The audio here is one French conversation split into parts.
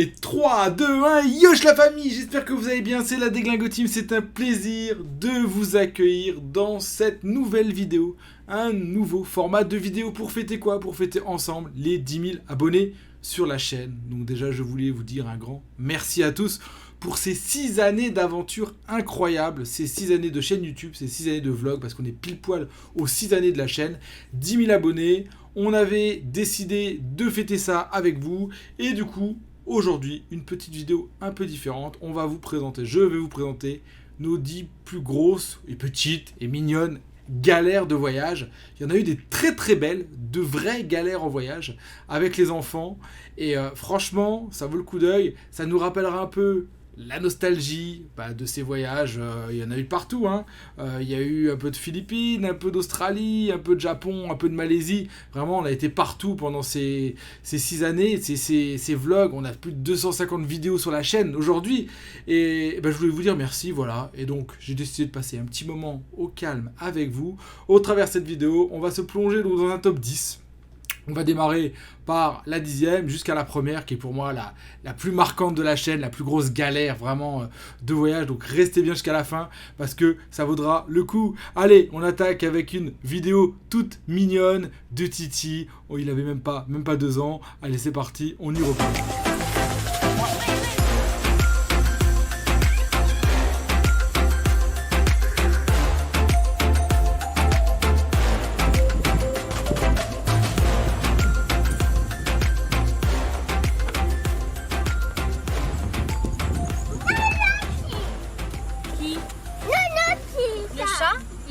Et 3, 2, 1, yosh la famille, j'espère que vous allez bien, c'est la Déglingo Team, c'est un plaisir de vous accueillir dans cette nouvelle vidéo, un nouveau format de vidéo pour fêter quoi? Pour fêter ensemble les 10 000 abonnés sur la chaîne. Donc déjà je voulais vous dire un grand merci à tous pour ces 6 années d'aventure incroyables, ces 6 années de chaîne YouTube, ces 6 années de vlog, parce qu'on est pile poil aux 6 années de la chaîne, 10 000 abonnés, on avait décidé de fêter ça avec vous, et du coup, aujourd'hui, une petite vidéo un peu différente, je vais vous présenter nos 10 plus grosses et petites et mignonnes galères de voyage. Il y en a eu des très très belles, de vraies galères en voyage avec les enfants, et franchement, ça vaut le coup d'œil, ça nous rappellera un peu la nostalgie de ces voyages. Il y en a eu partout, hein. Il y a eu un peu de Philippines, un peu d'Australie, un peu de Japon, un peu de Malaisie. Vraiment, on a été partout pendant ces 6 années, ces vlogs. On a plus de 250 vidéos sur la chaîne aujourd'hui. Et je voulais vous dire merci, voilà. Et donc, j'ai décidé de passer un petit moment au calme avec vous. Au travers de cette vidéo, on va se plonger dans un top 10. On va démarrer par la 10e jusqu'à la première, qui est pour moi la plus marquante de la chaîne, la plus grosse galère vraiment de voyage. Donc restez bien jusqu'à la fin parce que ça vaudra le coup. Allez, on attaque avec une vidéo toute mignonne de Titi. Oh, il avait même pas 2 ans. Allez, c'est parti, on y reprend.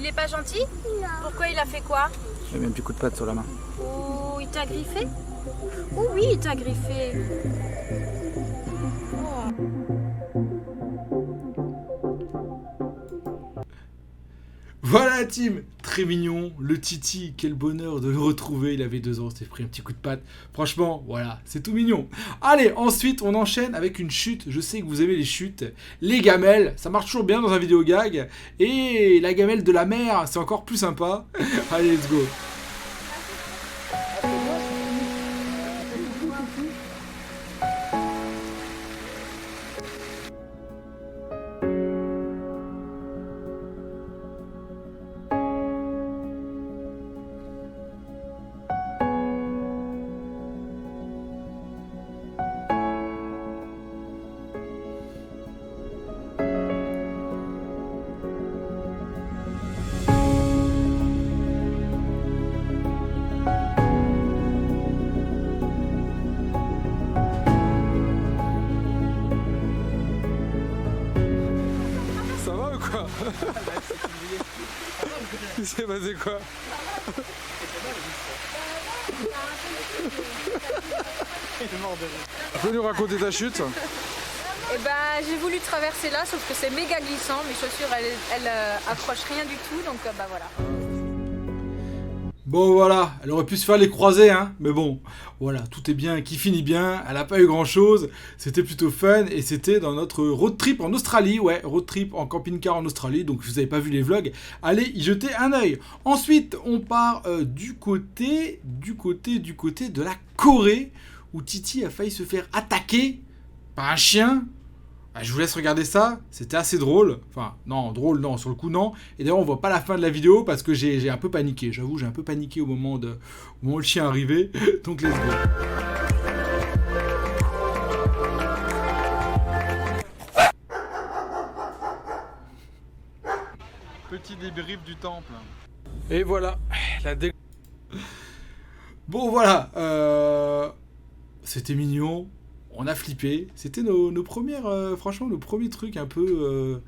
Il est pas gentil? Non. Pourquoi il a fait quoi? Il a mis un petit coup de patte sur la main. Oh, il t'a griffé? Oh oui, il t'a griffé. Oh. Voilà team, très mignon, le Titi, quel bonheur de le retrouver, il avait 2 ans, s'était pris un petit coup de patte, franchement, voilà, c'est tout mignon. Allez, ensuite on enchaîne avec une chute, je sais que vous aimez les chutes, les gamelles, ça marche toujours bien dans un vidéo gag, et la gamelle de la mer, c'est encore plus sympa. Allez, let's go. Ça va ou quoi? Il s'est passé quoi? Tu peux nous raconter ta chute? Eh ben, j'ai voulu traverser là, sauf que c'est méga glissant. Mes chaussures, elles accrochent rien du tout, donc voilà. Bon voilà, elle aurait pu se faire les croisés, hein, mais bon, voilà, tout est bien qui finit bien, elle n'a pas eu grand chose, c'était plutôt fun, et c'était dans notre road trip en Australie, ouais, road trip en camping-car en Australie, donc si vous n'avez pas vu les vlogs, allez y jeter un œil. Ensuite, on part du côté de la Corée, où Titi a failli se faire attaquer par un chien. Je vous laisse regarder ça, c'était assez drôle. Enfin, non, drôle, non, sur le coup, non. Et d'ailleurs, on voit pas la fin de la vidéo parce que j'ai un peu paniqué. J'avoue, j'ai un peu paniqué au moment où le chien arrivait. Donc, let's go. Petit débrief du temple. Et voilà, Bon, voilà. C'était mignon. On a flippé, c'était nos premières, franchement, nos premiers trucs un peu,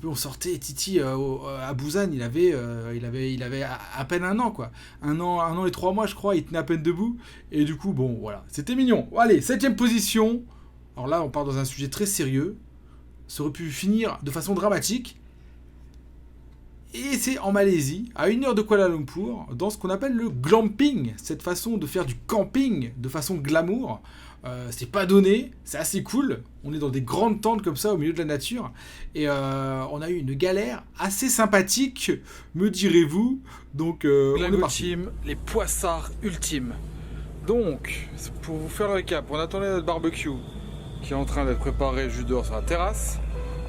on sortait, Titi à Busan, il avait à peine 1 an, quoi. 1 an et 3 mois, je crois, il tenait à peine debout, et du coup, bon, voilà, c'était mignon. Allez, 7ème position, alors là, on part dans un sujet très sérieux, ça aurait pu finir de façon dramatique, et c'est en Malaisie, à 1 heure de Kuala Lumpur, dans ce qu'on appelle le glamping, cette façon de faire du camping de façon glamour. C'est pas donné, c'est assez cool. On est dans des grandes tentes comme ça au milieu de la nature. Et on a eu une galère assez sympathique, me direz-vous. Donc, on est parti. Les poissards ultimes. Donc, pour vous faire le récap, on attendait notre barbecue. qui est en train d'être préparé juste dehors sur la terrasse,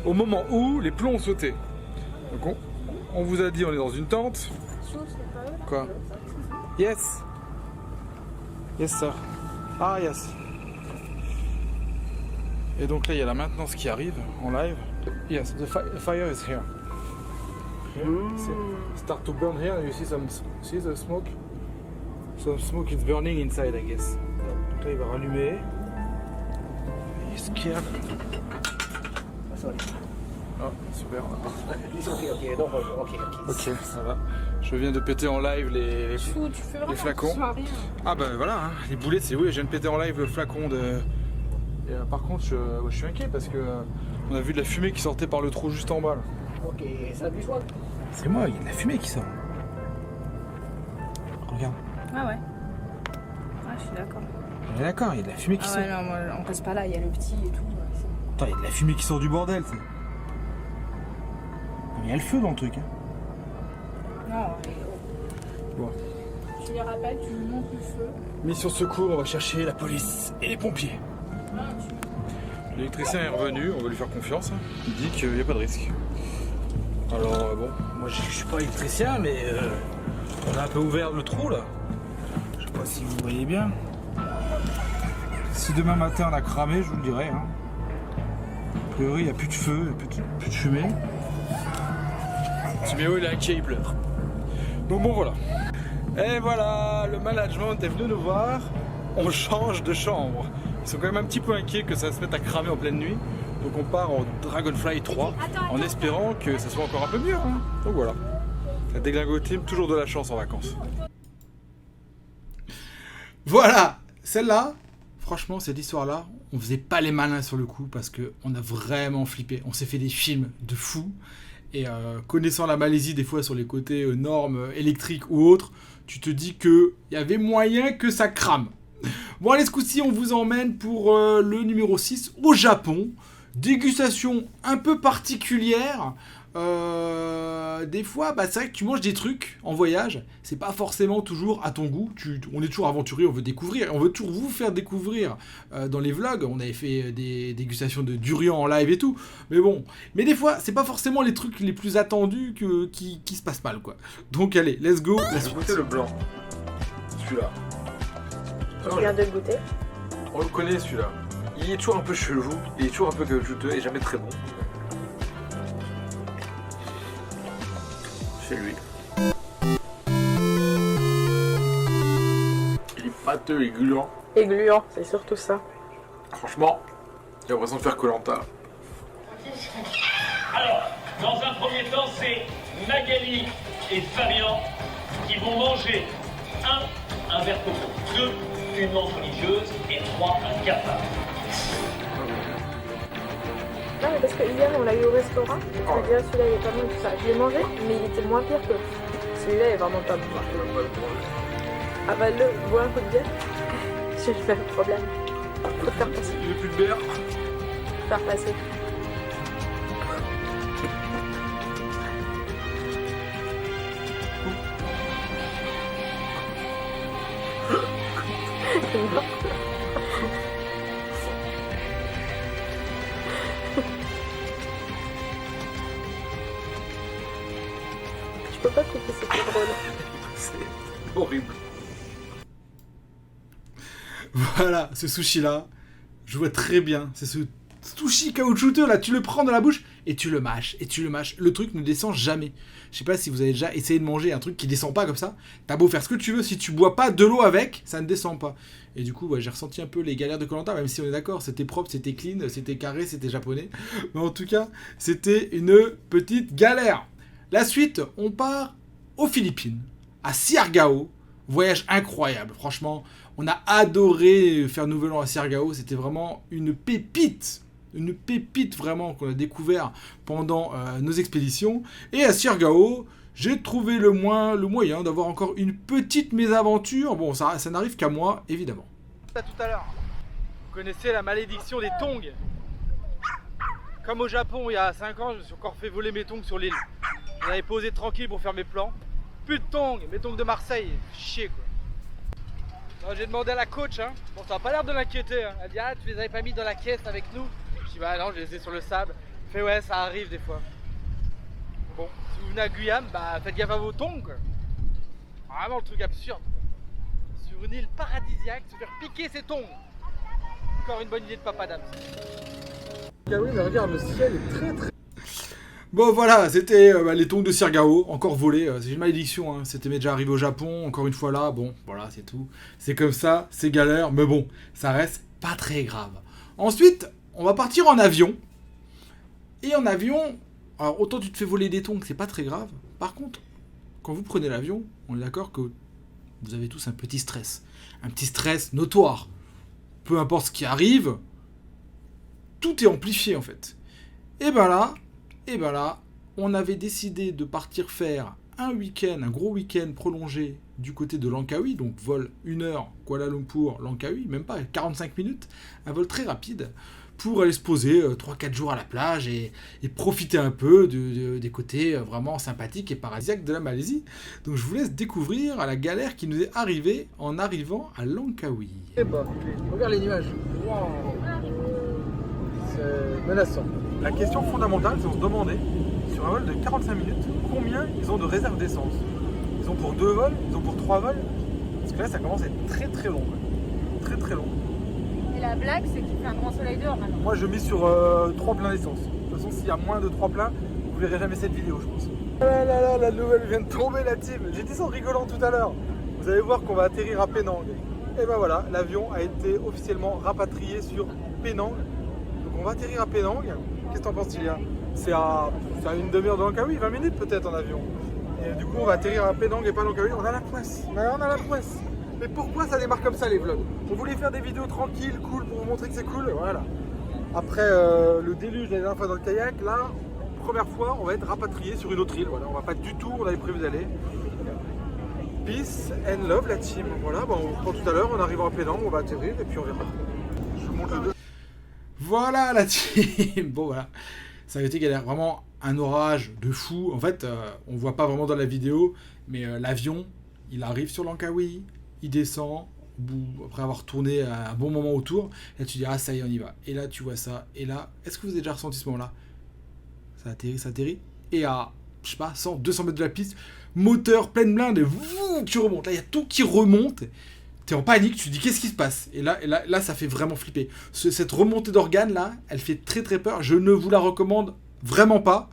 au moment où les plombs ont sauté. Donc on vous a dit on est dans une tente. Quoi? Yes. Yes sir. Ah yes. Et donc là il y a la maintenance qui arrive en live. Yes, the fire is here. Start to burn here. You see the smoke? Some smoke is burning inside, I guess. Donc là il va rallumer. Il est scared. Oh, super. Ok, ça va. Je viens de péter en live les flacons. Ah bah voilà, hein, les boulettes, c'est oui, je viens de péter en live le flacon de... Et, par contre, je suis inquiet parce que on a vu de la fumée qui sortait par le trou juste en bas. Là. Ok, ça a plus soin. C'est moi, il y a de la fumée qui sort. Regarde. Ah ouais. Ah, je suis d'accord. On est d'accord, il y a de la fumée qui sort. Ouais, non, moi, on reste pas là, il y a le petit et tout. Attends, il y a de la fumée qui sort du bordel, ça. Il y a le feu dans le truc. Hein. Non, bon. Tu les rappelles, tu nous montres le feu. Mission secours, on va chercher la police et les pompiers. L'électricien est revenu, on va lui faire confiance. Il dit qu'il n'y a pas de risque. Alors bon, moi je suis pas électricien, mais on a un peu ouvert le trou là. Je sais pas si vous voyez bien. Si demain matin on a cramé, je vous le dirai. Hein. A priori, il n'y a plus de feu, il n'y a plus de fumée. Timéo il est inquiet, il pleure. Donc bon voilà. Et voilà, le management est venu nous voir. On change de chambre. Ils sont quand même un petit peu inquiets que ça se mette à cramer en pleine nuit. Donc on part en Dragonfly 3 en espérant que ça soit encore un peu mieux. Hein. Donc voilà. La Déglingo Team, toujours de la chance en vacances. Voilà, celle-là, franchement, cette histoire-là, on faisait pas les malins sur le coup parce qu'on a vraiment flippé. On s'est fait des films de fous. Et connaissant la Malaisie des fois sur les côtés normes électriques ou autres, tu te dis qu'il y avait moyen que ça crame. Bon allez, ce coup-ci on vous emmène pour le numéro 6 au Japon. Dégustation un peu particulière. Des fois, bah, c'est vrai que tu manges des trucs en voyage, c'est pas forcément toujours à ton goût. On est toujours aventurier, on veut découvrir, on veut toujours vous faire découvrir dans les vlogs. On avait fait des dégustations de durian en live et tout, mais bon. Mais des fois, c'est pas forcément les trucs les plus attendus qui se passent mal, quoi. Donc allez, let's go. Laisse goûter le blanc. Celui-là. Tu viens de le goûter. On le connaît celui-là. Il est toujours un peu chelou, il est toujours un peu caoutchouteux et jamais très bon. C'est lui. Il est pâteux et gluant. Et gluant, c'est surtout ça. Franchement, j'ai l'impression de faire Koh-Lanta. Alors, dans un premier temps, c'est Magali et Fabien qui vont manger un verre coco, 2, une menthe religieuse et 3, un cafard. Non, mais parce que hier on l'a eu au restaurant, je me disais celui-là il est pas bon tout ça. Je l'ai mangé, mais il était moins pire que celui-là est vraiment pas bon. Avale-le, bois un coup de bière. J'ai le même problème. Faut faire passer. Il veut plus de bière. Faire passer. Je peux pas couper, c'est plus drôle. C'est horrible. Voilà, ce sushi-là, je vois très bien. C'est ce sushi caoutchouteux là, tu le prends dans la bouche et tu le mâches, et tu le mâches. Le truc ne descend jamais. Je sais pas si vous avez déjà essayé de manger un truc qui descend pas comme ça. T'as beau faire ce que tu veux, si tu bois pas de l'eau avec, ça ne descend pas. Et du coup, ouais, j'ai ressenti un peu les galères de Koh-Lanta, même si on est d'accord, c'était propre, c'était clean, c'était carré, c'était japonais. Mais en tout cas, c'était une petite galère. La suite, on part aux Philippines, à Siargao. Voyage incroyable, franchement. On a adoré faire Nouvel An à Siargao. C'était vraiment une pépite vraiment qu'on a découvert pendant nos expéditions. Et à Siargao, j'ai trouvé le moyen d'avoir encore une petite mésaventure. Bon, ça n'arrive qu'à moi, évidemment. À tout à l'heure. Vous connaissez la malédiction des tongs? Comme au Japon, il y a 5 ans, je me suis encore fait voler mes tongs sur l'île. J'avais posé tranquille pour faire mes plans. Plus de tongs, mes tongs de Marseille, chier quoi. J'ai demandé à la coach, hein. Bon, ça a pas l'air de l'inquiéter. Hein. Elle dit, ah, tu les avais pas mis dans la caisse avec nous? Je dis, bah non, je les ai sur le sable. Elle fait, ouais, ça arrive des fois. Bon, si vous venez à Guyane, bah faites gaffe à vos tongs, quoi. Vraiment le truc absurde. Sur une île paradisiaque, se faire piquer ses tongs. Encore une bonne idée de Papa Dame. Ah oui, mais regarde, le ciel est très très... Bon voilà, c'était les tongs de Sirgao, encore volés, c'est une malédiction, hein. C'était déjà arrivé au Japon, encore une fois là, bon, voilà, c'est tout. C'est comme ça, c'est galère, mais bon, ça reste pas très grave. Ensuite, on va partir en avion. Et en avion, alors autant tu te fais voler des tongs, c'est pas très grave. Par contre, quand vous prenez l'avion, on est d'accord que vous avez tous un petit stress. Un petit stress notoire. Peu importe ce qui arrive, tout est amplifié en fait. Et ben là, on avait décidé de partir faire un week-end, un gros week-end prolongé du côté de Langkawi, donc vol 1 heure Kuala Lumpur, Langkawi, même pas 45 minutes, un vol très rapide, pour aller se poser 3-4 jours à la plage et profiter un peu des côtés vraiment sympathiques et paradisiaques de la Malaisie. Donc je vous laisse découvrir la galère qui nous est arrivée en arrivant à Langkawi. Eh ben, regarde les nuages. Wow. C'est menaçant. La question fondamentale, c'est de se demander, sur un vol de 45 minutes, combien ils ont de réserve d'essence. Ils ont pour 2 vols, ils ont pour 3 vols. Parce que là, ça commence à être très très long. Très très long. Et la blague, c'est qu'il fait un grand soleil dehors maintenant. Moi, je mise sur 3 pleins d'essence. De toute façon, s'il y a moins de 3 pleins, vous verrez jamais cette vidéo, je pense. Ah là là, la nouvelle vient de tomber, la team. J'ai dit ça en rigolant tout à l'heure. Vous allez voir qu'on va atterrir à Penang. Et ben voilà, l'avion a été officiellement rapatrié sur Penang. Donc on va atterrir à Penang. Qu'est-ce que t'en penses, Tilia? C'est à une demi-heure de Langkawi, 20 minutes peut-être en avion. Et du coup, on va atterrir à Penang et pas Langkawi. On a la poisse. On a la poisse. Mais pourquoi ça démarre comme ça les vlogs? On voulait faire des vidéos tranquilles, cool, pour vous montrer que c'est cool. Voilà. Après le déluge la dernière fois dans le kayak, là, première fois, on va être rapatrié sur une autre île. Voilà, on va pas du tout, on avait prévu d'aller. Peace and love la team. Voilà, bon, on reprend tout à l'heure, on arrive à Penang, on va atterrir et puis on verra. Je vous montre le deux. Voilà la team. Bon voilà, ça a été galère, vraiment un orage de fou. En fait, on voit pas vraiment dans la vidéo, mais l'avion, il arrive sur Langkawi, il descend, après avoir tourné un bon moment autour, là tu dis ah ça y est on y va. Et là tu vois ça, et là, est-ce que vous avez déjà ressenti ce moment-là? Ça atterrit, et à, je sais pas, 100, 200 mètres de la piste, moteur, pleine blinde, et tu remontes. Là il y a tout qui remonte. T'es en panique, tu te dis qu'est-ce qui se passe? Et là, ça fait vraiment flipper. Cette remontée d'organes là, elle fait très très peur. Je ne vous la recommande vraiment pas.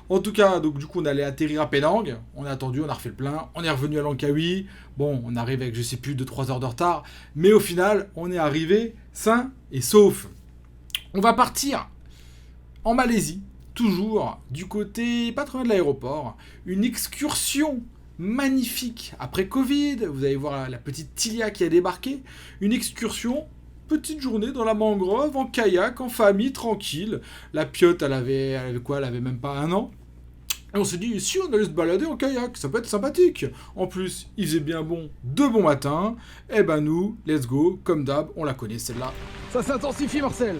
En tout cas, donc du coup, on allait atterrir à Penang. On a attendu, on a refait le plein. On est revenu à Langkawi. Bon, on arrive avec je sais plus 2-3 heures de retard. Mais au final, on est arrivé sain et sauf. On va partir en Malaisie, toujours du côté pas très loin de l'aéroport. Une excursion magnifique après Covid, vous allez voir la petite Tilia qui a débarqué, une excursion, petite journée dans la mangrove, en kayak, en famille, tranquille. La piote, elle avait quoi? Elle avait même pas 1 an. Et on s'est dit, si on allait se balader en kayak, ça peut être sympathique. En plus, il faisait bien bon de bon matin. Et ben nous, let's go, comme d'hab, on la connaît celle-là. Ça s'intensifie, Marcel.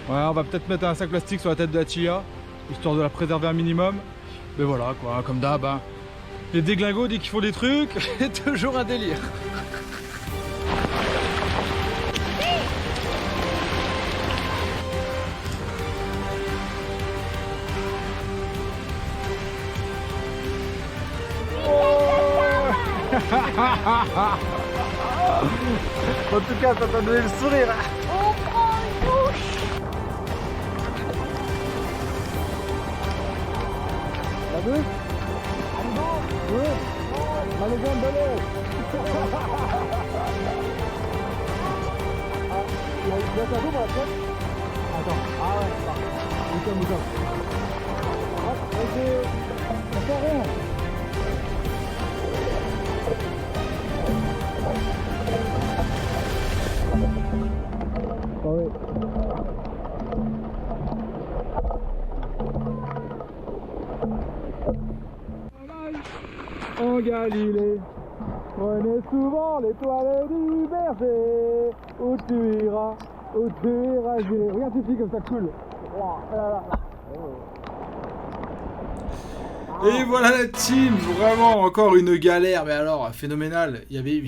Ouais, on va peut-être mettre un sac plastique sur la tête de la Tia, histoire de la préserver un minimum. Mais voilà quoi, comme d'hab, hein. Les déglingos dès qu'ils font des trucs, c'est toujours un délire. En tout cas, ça t'a donné le sourire. On prend une douche. La deux? Oui. Malaisie, balai. Il y a ta douche à la tête? Attends. Ah ouais, c'est parti. Bouton. Hop, vas-y. Ça fait rond. En Galilée, prenez souvent l'étoile du berger. Où tu iras, j'irai. Regarde ces filles comme ça, cool. Wow, là, là. Et voilà la team, vraiment encore une galère, mais alors phénoménale. Il y avait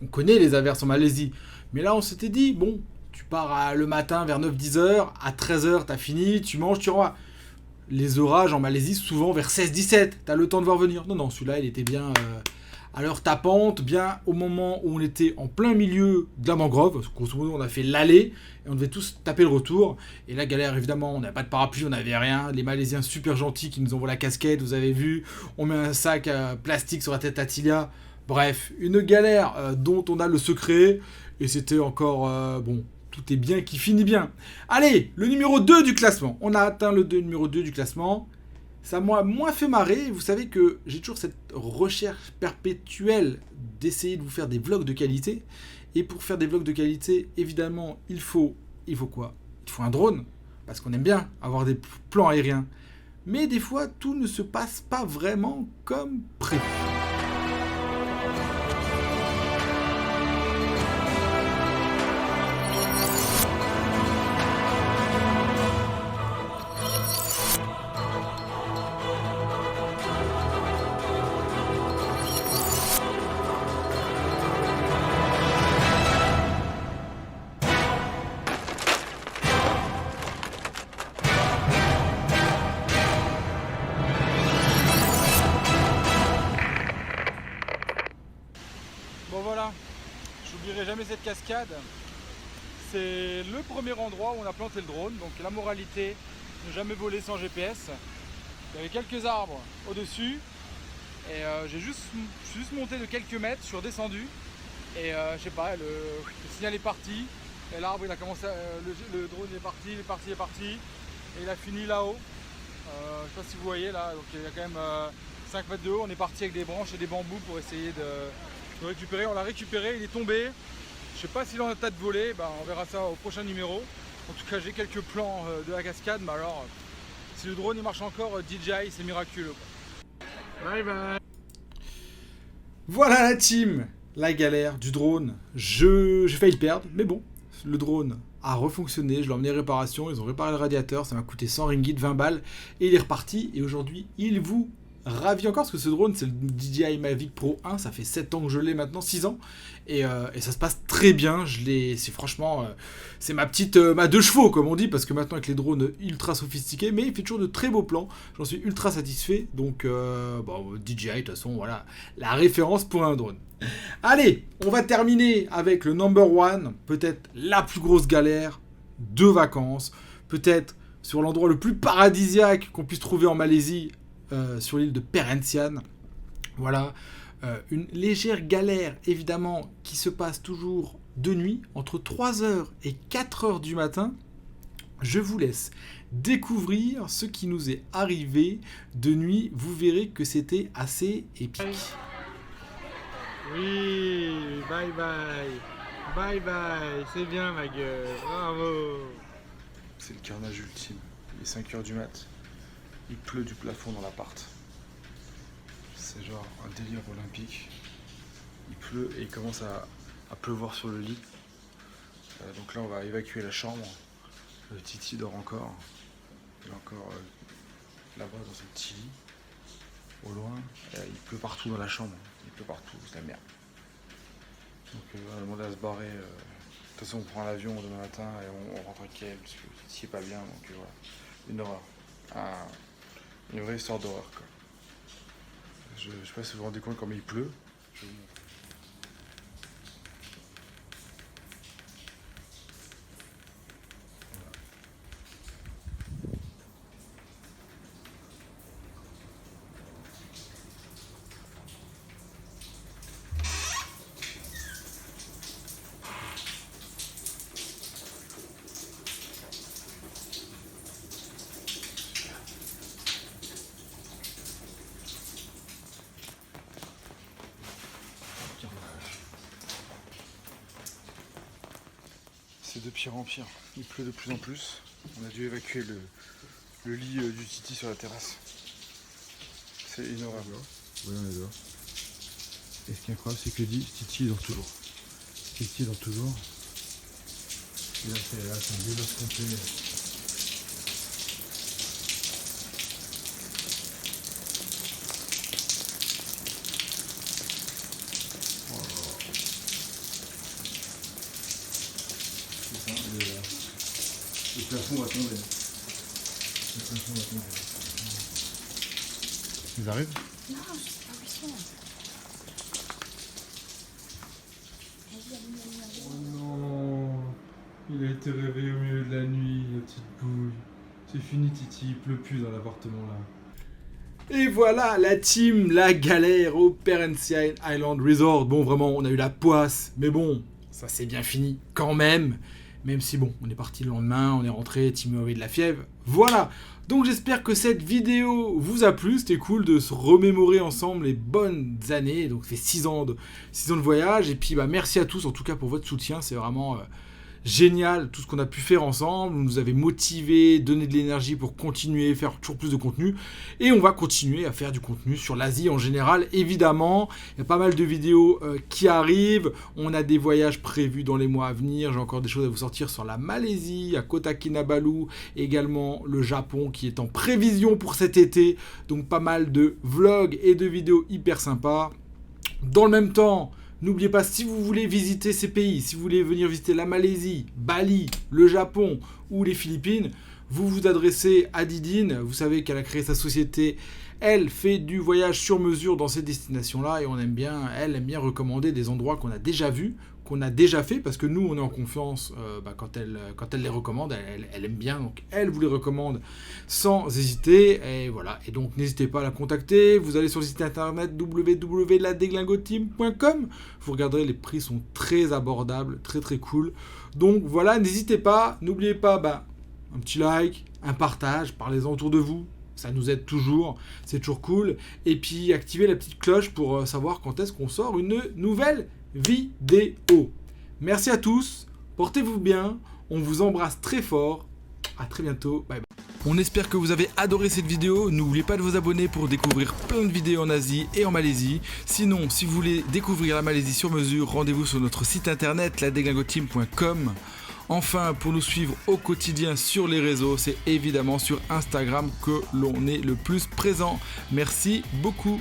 on connaît les averses en Malaisie, mais là on s'était dit, bon, tu pars le matin vers 9-10 heures, à 13 heures t'as fini, tu manges, tu rentres. Les orages en Malaisie, souvent vers 16-17, t'as le temps de voir venir. Non, celui-là, il était bien à l'heure tapante, bien au moment où on était en plein milieu de la mangrove. Parce que, grosso modo, on a fait l'aller et on devait tous taper le retour. Et la galère, évidemment, on n'avait pas de parapluie, on n'avait rien. Les Malaisiens super gentils qui nous envoient la casquette, vous avez vu. On met un sac plastique sur la tête à Tilia. Bref, une galère dont on a le secret. Et c'était encore, bon... Tout est bien qui finit bien. Allez, le numéro 2 du classement. On a atteint le numéro 2 du classement. Ça m'a moins fait marrer. Vous savez que j'ai toujours cette recherche perpétuelle d'essayer de vous faire des vlogs de qualité. Et pour faire des vlogs de qualité, évidemment, il faut quoi? Il faut un drone. Parce qu'on aime bien avoir des plans aériens. Mais des fois, tout ne se passe pas vraiment comme prévu. Bon voilà, j'oublierai jamais cette cascade. C'est le premier endroit où on a planté le drone, donc la moralité, ne jamais voler sans GPS. Il y avait quelques arbres au-dessus et j'ai juste monté de quelques mètres, je suis redescendu et je sais pas, le signal est parti et l'arbre il a commencé, le drone est parti et il a fini là-haut. Je sais pas si vous voyez là, donc il y a quand même 5 mètres de haut, on est parti avec des branches et des bambous pour essayer de récupérer, on l'a récupéré, il est tombé. Je sais pas s'il en a tas de volé, bah, on verra ça au prochain numéro. En tout cas j'ai quelques plans de la cascade, mais alors si le drone il marche encore, DJI c'est miraculeux quoi. Bye bye. Voilà la team, la galère du drone. J'ai failli le perdre, mais bon, le drone a refonctionné, je l'ai emmené réparation, ils ont réparé le radiateur, ça m'a coûté 100 ringgit, 20 balles, et il est reparti, et aujourd'hui il vous ravit encore, parce que ce drone c'est le DJI Mavic Pro 1, ça fait 7 ans que je l'ai maintenant, 6 ans, et ça se passe très bien, c'est franchement, c'est ma petite, ma 2 chevaux comme on dit, parce que maintenant avec les drones ultra sophistiqués, mais il fait toujours de très beaux plans, j'en suis ultra satisfait, donc bon, DJI de toute façon, voilà, la référence pour un drone. Allez, on va terminer avec le number 1, peut-être la plus grosse galère de vacances, peut-être sur l'endroit le plus paradisiaque qu'on puisse trouver en Malaisie, sur l'île de Perhentian. Voilà, une légère galère évidemment qui se passe toujours de nuit, entre 3h et 4h du matin. Je vous laisse découvrir ce qui nous est arrivé de nuit, vous verrez que c'était assez épique. Oui, bye bye, bye bye, c'est bien ma gueule, bravo. C'est le carnage ultime, il est 5h du mat, il pleut du plafond dans l'appart. C'est genre un délire olympique, il pleut et il commence à pleuvoir sur le lit. Donc là on va évacuer la chambre, le Titi dort encore, il est encore là-bas dans son petit lit, au loin, il pleut partout dans la chambre. Il pleut partout, c'est la merde. Donc on va demander à se barrer. De toute façon on prend l'avion demain matin et on rentre à Kiel parce que ici est pas bien, donc voilà. Une horreur. Une vraie histoire d'horreur quoi. Je sais pas si vous vous rendez compte comme il pleut. Je vous montre. C'est de pire en pire, il pleut de plus en plus. On a dû évacuer le lit du Titi sur la terrasse. C'est une horreur. Oui, on est dehors. Et ce qui est incroyable, c'est que Titi dort toujours. Titi dort toujours. Et là, c'est un désastre complet. c'est ça. Le plafond va tomber. Le plafond va tomber. Ils arrivent? Non, je sais pas où ils sont. Oh non, il a été réveillé au milieu de la nuit, la petite bouille. C'est fini Titi, il pleut plus dans l'appartement là. Et voilà la team, la galère au Perhentian Island Resort. Bon vraiment, on a eu la poisse, mais bon, ça s'est bien fini quand même. Même si bon, on est parti le lendemain, on est rentré, Tim avait de la fièvre. Voilà. Donc j'espère que cette vidéo vous a plu. C'était cool de se remémorer ensemble les bonnes années. Donc ça fait 6 ans de voyage. Et puis bah merci à tous en tout cas pour votre soutien. C'est vraiment génial tout ce qu'on a pu faire ensemble. Vous nous avez motivés, donné de l'énergie pour continuer, faire toujours plus de contenu. Et on va continuer à faire du contenu sur l'Asie en général, évidemment. Il y a pas mal de vidéos qui arrivent. On a des voyages prévus dans les mois à venir. J'ai encore des choses à vous sortir sur la Malaisie, à Kota Kinabalu, également le Japon qui est en prévision pour cet été. Donc pas mal de vlogs et de vidéos hyper sympas. Dans le même temps, n'oubliez pas, si vous voulez visiter ces pays, si vous voulez venir visiter la Malaisie, Bali, le Japon ou les Philippines, vous vous adressez à Didine. Vous savez qu'elle a créé sa société. Elle fait du voyage sur mesure dans ces destinations-là et elle aime bien recommander des endroits qu'on a déjà vus, qu'on a déjà fait, parce que nous, on est en confiance quand elle les recommande. Elle aime bien, donc elle vous les recommande sans hésiter. Et voilà. Et donc, n'hésitez pas à la contacter. Vous allez sur le site internet www.ladeglingoteam.com. Vous regarderez, les prix sont très abordables, très très cool. Donc voilà, n'hésitez pas. N'oubliez pas, un petit like, un partage, parlez-en autour de vous. Ça nous aide toujours, c'est toujours cool. Et puis, activez la petite cloche pour savoir quand est-ce qu'on sort une nouvelle vidéo. Merci à tous, portez-vous bien, on vous embrasse très fort. À très bientôt, bye bye. On espère que vous avez adoré cette vidéo. N'oubliez pas de vous abonner pour découvrir plein de vidéos en Asie et en Malaisie. Sinon, si vous voulez découvrir la Malaisie sur mesure, rendez-vous sur notre site internet ladeglingoteam.com. Enfin, pour nous suivre au quotidien sur les réseaux, c'est évidemment sur Instagram que l'on est le plus présent. Merci beaucoup.